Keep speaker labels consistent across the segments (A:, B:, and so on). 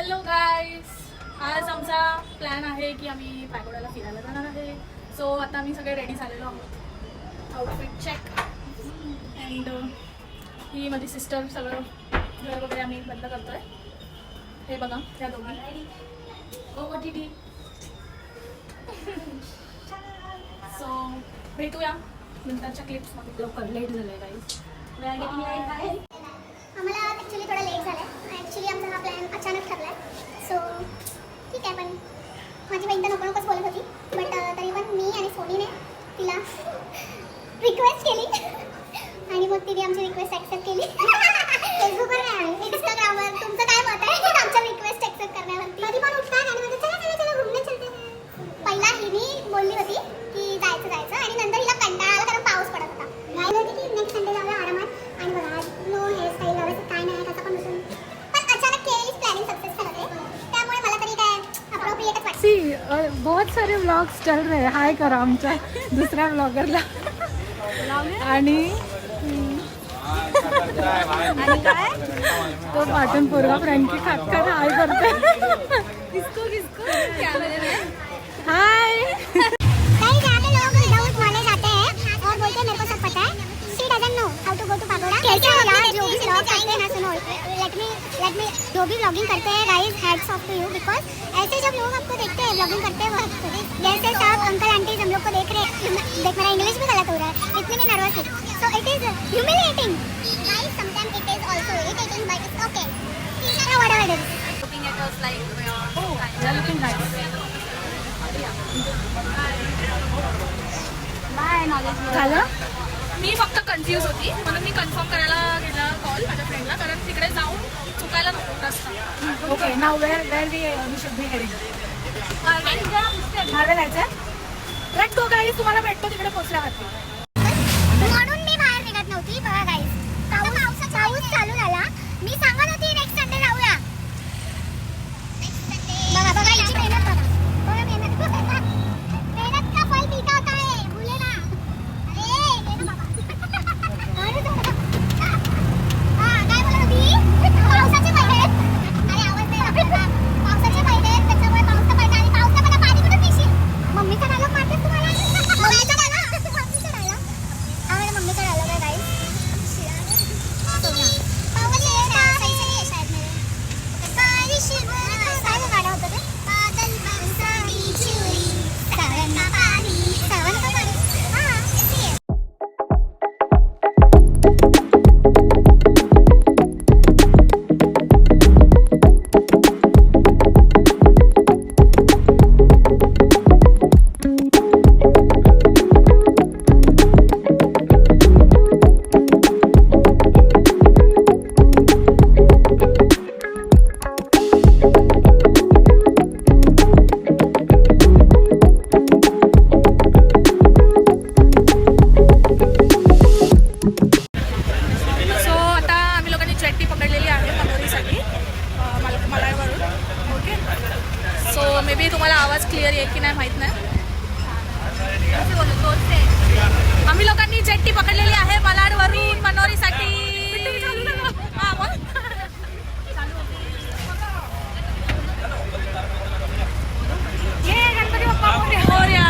A: Hello guys, आज आमचा plan आहे की आम्ही पॅगोडाला फिरायला जाणार आहे. सो आता आम्ही सगळे रेडी झालेलो आहोत. आउटफिट चेक अँड ही माझी सिस्टर सगळं घर वगैरे आम्ही बंद करतोय. हे बघा त्या दोघी OTT. सो भेटूया नंतरच्या क्लिप्समध्ये. लवकर लेट झालंय गाईज.
B: आम्हाला ॲक्च्युली थोडा लेट झाला आहे. ॲक्च्युली आमचा हा प्लॅन अचानक ठरला आहे. सो ठीक आहे, पण माझी बहीण तर नको नकोच बोलत होती, बट तरी पण मी आणि सोनीने तिला रिक्वेस्ट केली आणि मग तिने आमची रिक्वेस्ट ॲक्सेप्ट केली. फेसबुकवर नाही आणि इंस्टाग्रामवर तुमचं काय मत आहे आमच्या रिक्वेस्ट ॲक्सेप्ट करण्यावरती? कधी पण उठतात आणि म्हणतात चला चला चला घुमने चलते हैं. पहिला हिनी बोलली होती की जायचं आणि नंतर हिला कंटाळा आला कारण पाऊस पडत होता. नाही होती की नेक्स्ट संडे जाऊया आरामात आणि बघा नो हेअरस्टाईल लावायचं काय नाही कसं पण नसून, पण अचानक केलेली प्लॅनिंग सक्सेसफुल होते. त्यामुळे मला तरी काय अप्रोप्रिएटच वाटतं.
C: सी बहुत सारे व्लॉग्स चल रहे. हाय करा आमच्या दुसऱ्या ब्लॉगरला. आणि
A: काय
C: तो पाटण पोरगा फ्रँकी खाटकर हाय करते.
A: किसको कॅमेरे में
C: हाय.
B: कई जगह पे लोग विदाउट नॉलेज आते हैं और बोलते हैं मेरे को सब पता है. She doesn't know how to go to pagoda. कैसे यार जो भी व्लॉग करते हैं ना, सुनो लेट मी जो भी व्लॉगिंग करते हैं guys, hats off to you, because ऐसे जब लोग आपको देखते हैं व्लॉगिंग करते वक्त, जैसे सब अंकल आंटीज हम लोग को देख रहे हैं. देख मेरा इंग्लिश भी गलत हो रहा है, इतनी मैं नर्वस हूँ. So it is humiliating guys. Sometimes it is also irritating, but it's okay. Whatever it is.
A: looking at us like we are
C: You are looking nice.
A: By knowledge.
C: झालं.
A: मी फक्त कन्फ्यूज होती म्हणून मी कन्फर्म करायला गेला call माझ्या फ्रेंडला, कारण तिकडे जाऊन चुकायला नको रस्ता.
C: Okay now where we should be heading. मागे जायचं. Let's go guys. तुम्हाला भेटतो तिकडे पोहोचल्यावरती.
B: म्हणून मी बाहेर निघत नव्हती. बघा गाईस, पाऊस चालू झाला. मी सांगत होती नेक्स्ट संडे जाऊया. बघा बघा हिची मेहनत बघा. बघा मेहनत मेहनत का फल मीठा होता है, भूले ना. अरे ये ना बाबा. हां काय बोलत होती? पावसाचे महिने आहेत. अरे आवाज नाही लागला. पावसाचे महिने आहेत, त्याच्यामुळे पाऊस तर पडला आणि पाऊसला मला पाणी कुठून पिशील? मम्मीचा डायलॉग मारतेस तुम्हाला? मम्मीचा डायलॉग? मम्मीचा डायलॉग? हा मेरा मम्मीचा डायलॉग आहे गाइस. पाऊस येता सही है शायद मेरे. बारिश काय गाणं होतं ते? बादल बरसाती चुरी सावन का पानी. सावन का पानी. हां इसी है.
A: सो आता आम्ही लोकांनी जेट्टी पकडलेली आहे मनोरीसाठी मलाडवरून. ओके, सो मे बी तुम्हाला आवाज क्लिअर येईल की नाही माहीत नाही. आम्ही लोकांनी जेट्टी पकडलेली आहे मलाडवरून मनोरीसाठी. हां बोल. गणपती बाप्पा मोरया.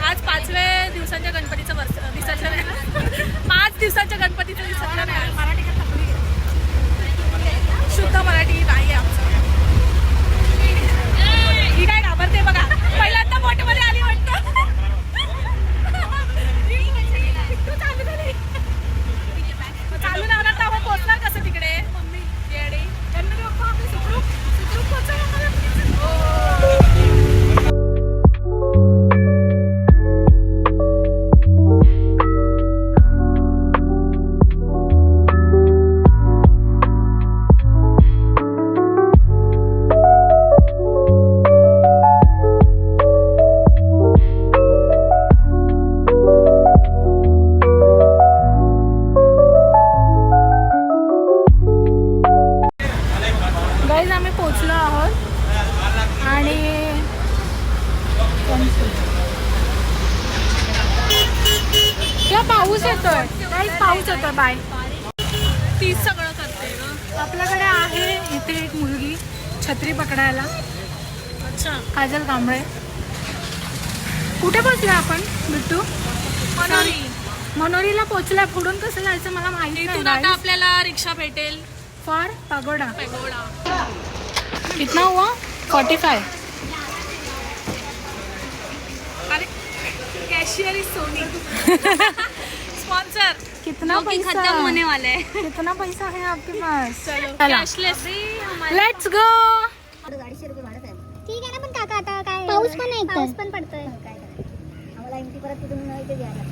A: आज 5व्या दिवसांच्या गणपतीचं विसर्जन आहे. 5 दिवसाच्या गणपतीचं विसर्जन आहे. मराठी शुद्ध मराठी नाही आहे आमचं. ही काय घाबरते बघा. पहिल्यांदा मोठ्यामध्ये आली वाटतं. चालू लावणार तर आपण पोहोचणार कसं तिकडे? मम्मी येडे. गणपती बाप्पा आपले सुखरूप पोहोचवा.
C: गाईज आम्ही पोचलो आहोत आणि या पाऊस येतोय. गाईज पाऊस येतोय. बाय.
A: तीच सगळं करते.
C: आपल्याकडे आहे इथे एक मुलगी छत्री पकडायला.
A: अच्छा.
C: काजल कांबळे. कुठे पोहोचलो आपण बिट्टू?
A: मनोरी.
C: मनोरीला पोहोचलाय. पुढून कसं जायचं मला माहिती
A: इथून आता
C: नाही.
A: आपल्याला रिक्षा भेटेल
C: फॉर पगोडा.
A: पॅगोडा.
C: कितना हुआ? 45.
A: अरे कैशियर इज सोनी. स्पॉन्सर.
C: कितना पैसा?
A: खत्म होने वाला है.
C: कितना पैसा है आपके पास?
A: चलो
C: चला.
A: कैशलेस.
C: Let's go.
B: 250 रुपये भाडं आहे. ठीक आहे ना, पण काका आता काय पाऊस पण नाही, पाऊस पण पडतोय. काय करायचं आम्हाला एमटी परत तिथून इथे घ्यायला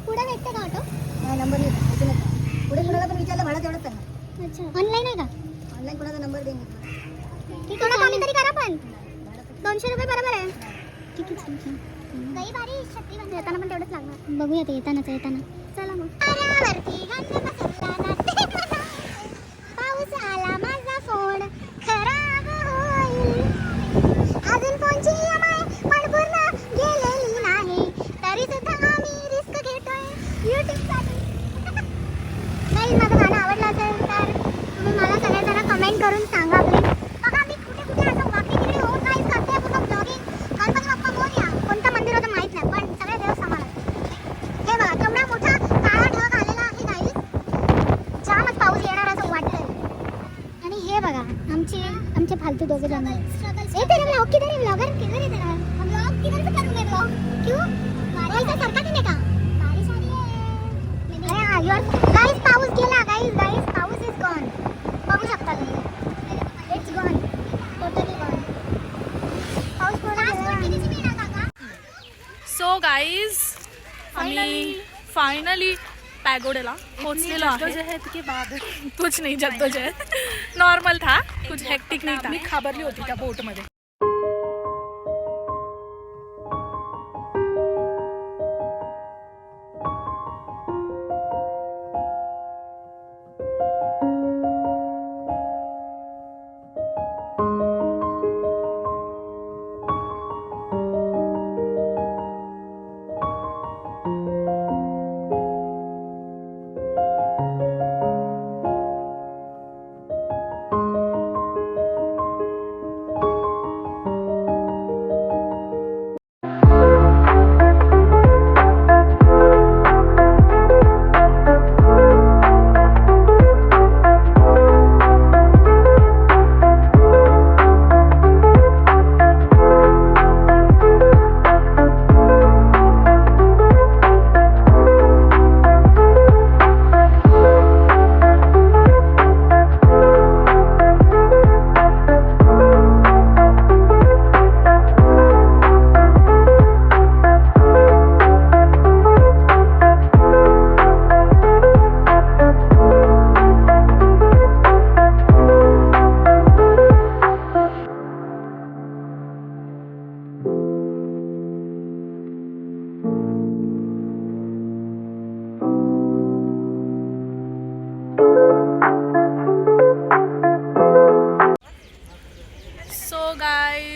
B: पुढे भेटते का ऑटो? नाही, नंबर नाही इथूनच. पुढे कुणाला पण विचारलं भाडं तेवढंच त्यांना. अच्छा, ऑनलाईन आहे का? ऑनलाईन कोणाचा नंबर देईन. ठीक आहे, कमी तरी करा. पण 200 रुपये बरोबर आहे. ठीक आहे, छान छान. काही भारी छत्री बांधून येताना पण तेवढंच लागणार. बघूया ते येतानाच येताना. चला मग. पाऊस आला माझा फोन खराब होईल. अजून फोनची EMI पण पूर्ण गेलेली नाही, तरी सुद्धा आम्ही रिस्क घेतोय युट्यूबसाठी. नाही, माझं गाणं आवडलं असेल तर तुम्ही मला सगळेजण कमेंट करून सांगा प्लीज. बघा मी कुठे कुठे असं वाकडी तिकडे ऑर्गनाईज करते पूर्ण ब्लॉगिंग. गणपती बाप्पा मोरया. कोणतं मंदिर होतं माहीत नाही, पण सगळे देव समान आहेत. हे बघा केवढा मोठा काळा ढग आलेला आहे गाईस. जामच पाऊस येणार असं वाटतंय. आणि हे बघा आमचे फालतू दोघे जण. ए तेरा व्लॉग किधर है? व्लॉगर किधर है तेरा? व्लॉग किधर से करूं मैं व्लॉग? क्यों? बारिश सरका नहीं का? बारिश आ रही है. अरे हां योर गाइस पाऊस गेला. गाइस पाऊस इज गॉन. बघू शकता तुम्ही. It's gone. Totally gone. पाऊस पूर्ण कितीची मिळणार काका?
A: सो गाइज आम्ही फायनली पैगोडा पहुंचलेलो आहे.
C: जद्दोजहद के बाद
A: कुछ नहीं जद्दोजहद, नॉर्मल था, कुछ हेक्टिक नहीं था.
C: मी खाबरली होती त्या बोट मध्ये.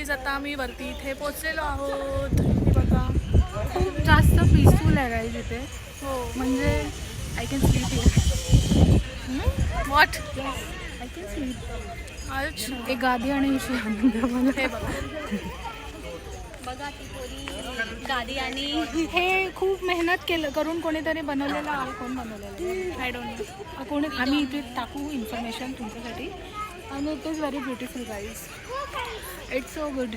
A: आता आम्ही वरती इथे पोहोचलेलो आहोत. हे बघा
C: खूप जास्त पीसफुल आहे गाईज इथे.
A: हो
C: म्हणजे I can sleep here.
A: What
C: I can sleep.
A: अच्छा
C: एक गादी आणि उशी आणून द्या मला.
A: हे बघा
D: बघा ती पोरी गादी आणि
C: हे खूप मेहनत करून कोणीतरी बनवलेलं आहे. कोण बनवलेलं
A: आय डोंट नो.
C: कोणी आम्ही इथे टाकू इन्फॉर्मेशन तुमच्यासाठी. आणि it is very beautiful guys. It's so good.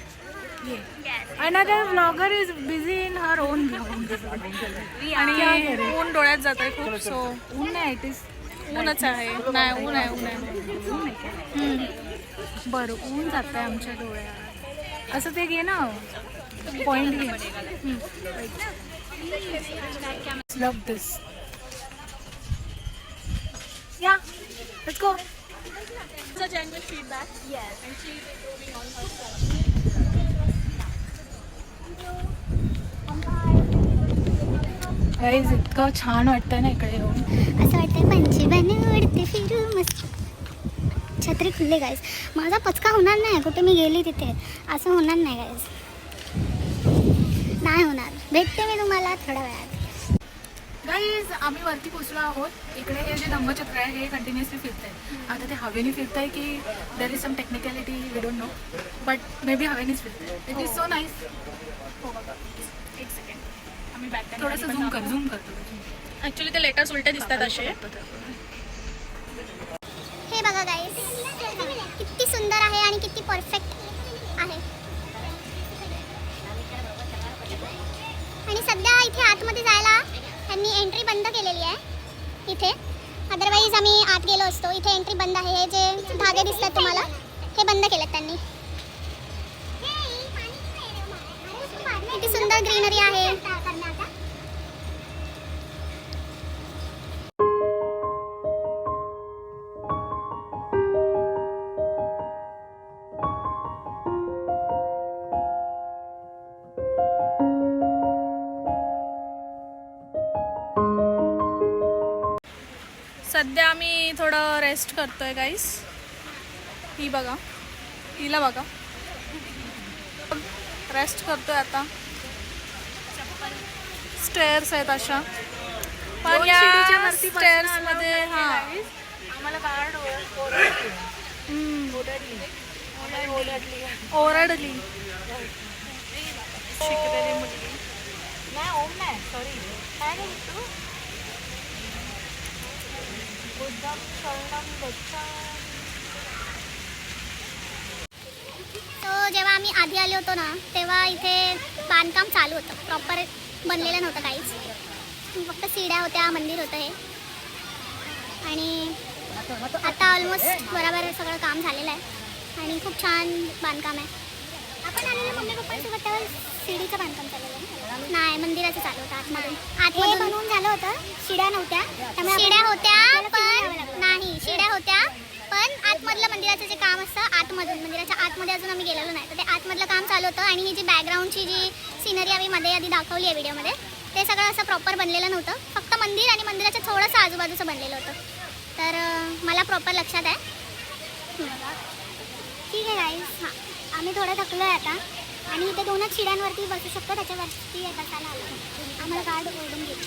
C: Another blogger is busy in her own blog.
A: आणि ऊन डोळ्यात जात आहे खूप. सो
C: ऊन नाही, इट इज
A: ऊनच आहे. नाही ऊन आहे, ऊन आहे.
C: बरं ऊन जात आहे आमच्या डोळ्यात. असं ते घे ना पॉइंट घे. लव दिस. या let's go.
A: It's a genuine feedback. Yes. And she is improving on herself.
C: Guys इतकं छान वाटतं ना इकडे येऊन.
B: असं वाटतं पंचीवाने उडते फिरू मस्त. छत्री खुलले गाईज. माझा पचका होणार नाही कुठे मी गेली तिथे. असं होणार नाही गाईज, नाही होणार. भेटते मी तुम्हाला थोड्या वेळात.
C: गाईज आम्ही वरती पोचलो आहोत. इकडे हे जे धम्मचक्र आहे हे कंटिन्युअसली फिरत आहे. आता ते हवेने फिरत आहे की there is some technicality we don't know, but maybe हवेनेच फिरत आहे. It is so nice.
A: हो बघा एक सेकंड आम्ही बॅक
C: थोडंसं झूम करतो.
A: ॲक्च्युली ते लेटर्स उलटे दिसतात असे.
B: हे बघा गाईस, किती सुंदर आहे आणि किती परफेक्ट आहे. आणि सध्या इथे आतमध्ये जायला त्यांनी एंट्री बंद केलेली आहे इथे. अदरवाईज आम्ही आत गेलो असतो. इथे एंट्री बंद आहे. हे जे धागे दिसतात तुम्हाला हे बंद केलेत त्यांनी. किती सुंदर ग्रीनरी आहे.
A: सध्या आम्ही थोडं रेस्ट करतोय गाईस. ही बघा, हिला बघा, रेस्ट करतोय आता. स्टेअर्स आहेत अशा, पण या स्टेअर्स मध्ये
C: आम्हाला गार्ड
A: ओरडली
C: शिकलेली मुलगी नाही. ओम नाही, सॉरी. काय नाही तू
B: सो जेव्हा आम्ही आधी आलो होतो ना तेव्हा इथे बांधकाम चालू होतं. प्रॉपर बनलेलं नव्हतं काहीच. फक्त सीड्या होत्या, मंदिर होतं हे. आणि आता ऑलमोस्ट बरोबर सगळं काम झालेलं आहे आणि खूप छान बांधकाम आहे. आपण आलेलं मम्मी पप्पांसोबत तेव्हा शिडीचं बांधकाम चाललेलं नाही, मंदिराचं चालू होतं. आतमध्ये बनवून झालं होतं. शिड्या नव्हत्या, शिड्या होत्या पण नाही, शिड्या होत्या पण आतमधलं मंदिराचं जे काम असतं आतमधून, मंदिराच्या आतमध्ये अजून आम्ही गेलेलो नाही. तर ते आतमधलं काम चालू होतं. आणि ही जी बॅकग्राऊंडची जी सिनरी आम्ही मध्ये आधी दाखवली आहे व्हिडिओमध्ये, ते सगळं असं प्रॉपर बनलेलं नव्हतं. फक्त मंदिर आणि मंदिराच्या थोडंसं आजूबाजूचं बनलेलं होतं. तर मला प्रॉपर लक्षात आहे. ठीक आहे गाईस, हां आम्ही थोडं थकलो आहे आता. आणि इथे 2च शिड्यांवरती बसू शकतो, त्याच्यावरती बसायला आलं. आम्हाला गार्ड ओढून गेली.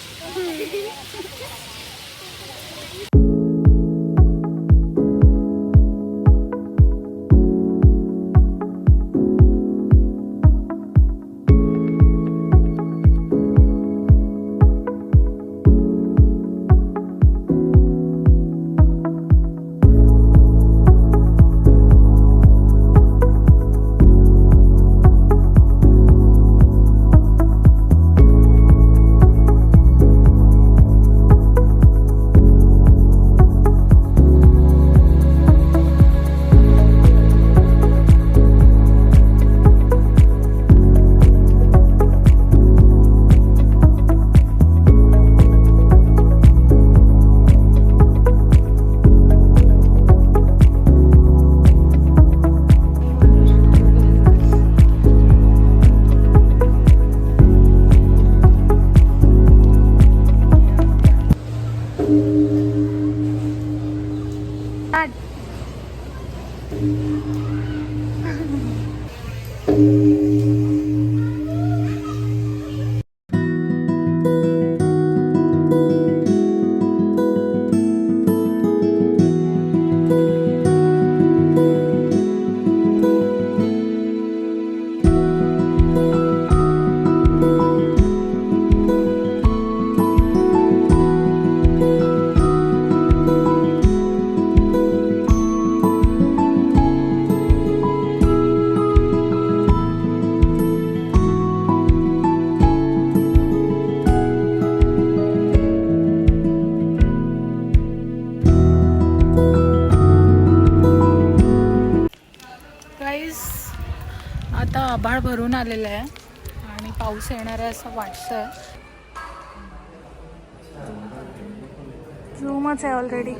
C: आता आभाळ भरून आलेलं आहे आणि पाऊस येणार आहे असं वाटतंय.
A: रूमच आहे ऑलरेडी.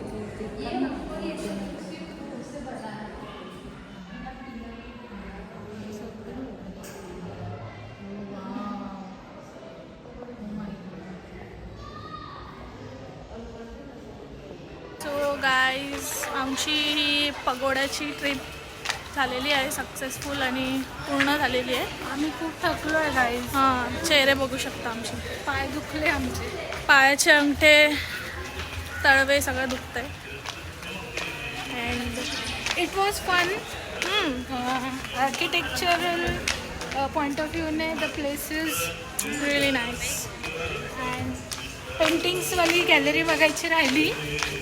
A: सो गाईज, आमची ही पगोड्याची ट्रिप झालेली आहे सक्सेसफुल आणि पूर्ण झालेली आहे.
C: आम्ही खूप थकलो आहे गाईज.
A: हां, चेहरे बघू शकता आमचे.
C: पाय दुखले आमचे.
A: पायाचे अंगठे, तळवे सगळं दुखत आहे. And
C: it was fun. Architectural point of व्ह्यूने the places
A: really nice.
C: And पेंटिंग्सवाली गॅलरी बघायची राहिली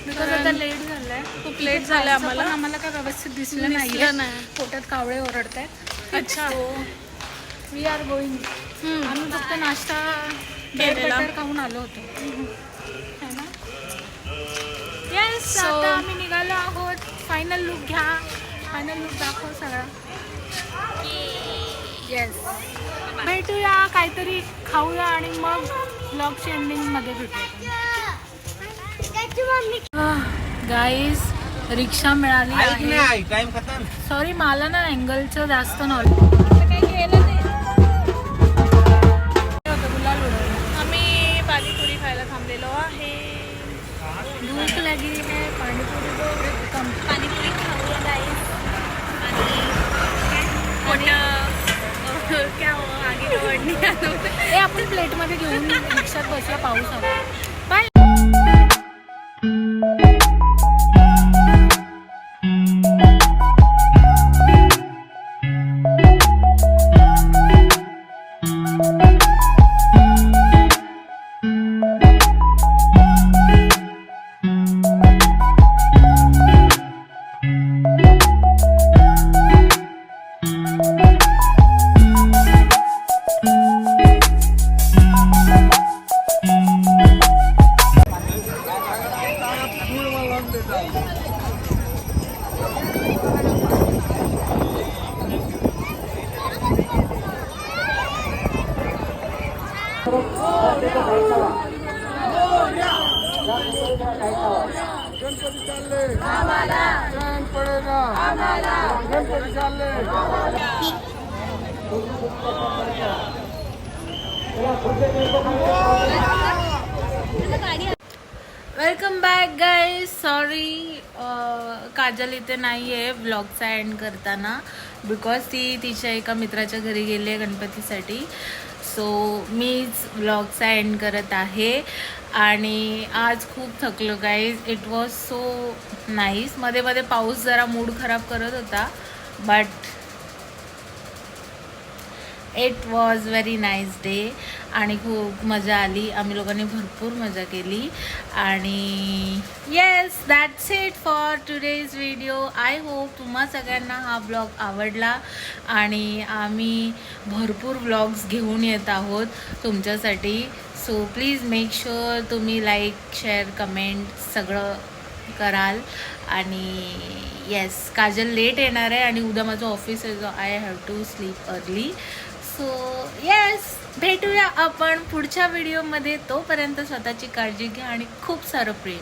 C: बिकॉज आता लेट झालं आहे.
A: खूप लेट झालं आम्हाला.
C: आम्हाला काय व्यवस्थित दिसलं नाही.
A: दिसलं नाही.
C: पोटात कावळे ओरडत आहेत.
A: अच्छा.
C: We are going. आम्ही फक्त नाश्ता
A: केलेला.
C: बटर खाऊन आलो होतो है ना. येस, आता आम्ही निघालो आहोत. फायनल लुक घ्या. फायनल लुक दाखव सगळा. येस, भेटूया, काहीतरी खाऊया आणि मग ब्लॉगच्या एंडिंगमध्ये भेटूया. गाईज, रिक्षा मिळाली आहे.
E: टाइम खतम.
C: सॉरी, मला ना अँगलचं जास्त नॉलेज.
A: आम्ही पाणीपुरी खायला थांबलेलो आहे.
C: भूक लगी है, पाणीपुरी दो.
D: पाणीपुरी खाऊया गाईस. आणि क्या हो आगे का वर्ड नहीं आता.
C: हे आपण प्लेटमध्ये घेऊन रिक्षात बसला. पाऊस आला. Bye. Welcome back guys. Sorry, Kajal इथे नाही आहे व्लॉगचा एंड करताना बिकॉज ती तिच्या एका मित्राच्या घरी गेली आहे गणपतीसाठी. सो मीच व्लॉगचा एंड करत आहे. आणि आज खूप थकलो guys. It was so nice. मध्ये मध्ये पाऊस जरा मूड खराब करत होता but it was very nice day आणि खूप मजा आली. आम्ही लोकांनी भरपूर मजा केली. आणि yes, that's it for today's video. I hope तुम्हा सगळ्यांना हा ब्लॉग आवडला आणि आम्ही भरपूर व्लॉग्स घेऊन येत आहोत तुमच्यासाठी. सो प्लीज मेक शुअर तुम्ही लाईक, शेअर, कमेंट सगळं कराल. आणि येस, काजल लेट येणार आहे आणि उद्या माझं ऑफिस आहे. I have to sleep early. So yes, भेटूया आपण पुढच्या व्हिडिओमध्ये. तोपर्यंत स्वतःची काळजी घ्या आणि खूप सारं प्रेम.